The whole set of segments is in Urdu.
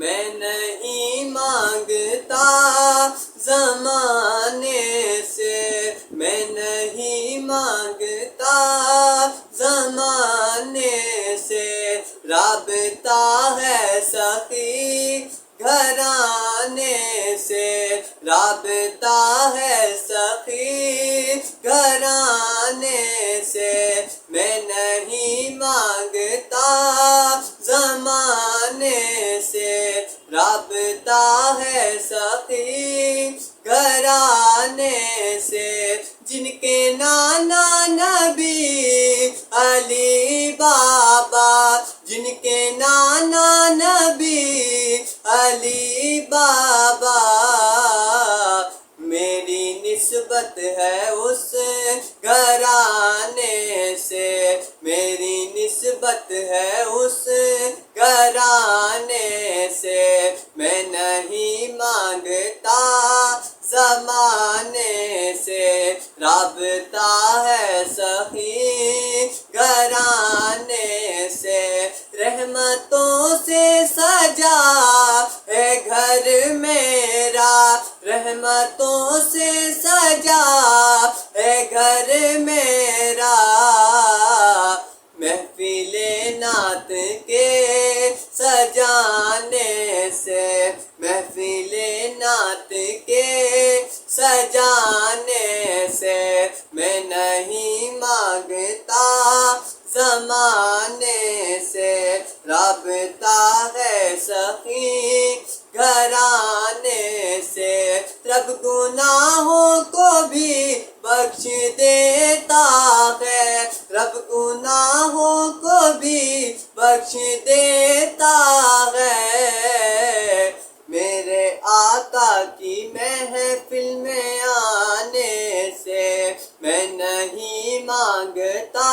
میں نہیں مانگتا زمانے سے، میں نہیں مانگتا زمانے سے، رابطہ ہے سخی گھرانے سے، رابطہ ہے سخی گھرانے سے، میں نہیں مانگتا زمانے سے، رابطہ ہے سخی گھرانے سے، جن کے نانا نبی علی بابا، جن کے نانا نبی علی بابا، میری نسبت ہے اس گھرانے سے، میری نسبت ہے اس گھرانے سے، میں نہیں مانگتا زمانے سے، رابطہ ہے سخی گھرانے سے، رحمتوں سے سجا ہے گھر میرا، رحمتوں سے سجا ہے گھر میرا، محفل نعت کے سجانے سے، محفل نعت کے سجانے سے، میں نہیں مانگتا زمانے سے، رابطہ ہے سخی گھرانے سے، رب گناہوں کو بھی بخش دیتا ہے، رب گناہوں کو بھی بخش دیتا ہے، میرے آقا کی محفل میں آنے سے، میں نہیں مانگتا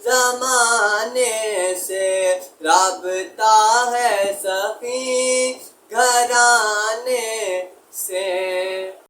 زمانے سے، رابطہ ہے سخی گھرانے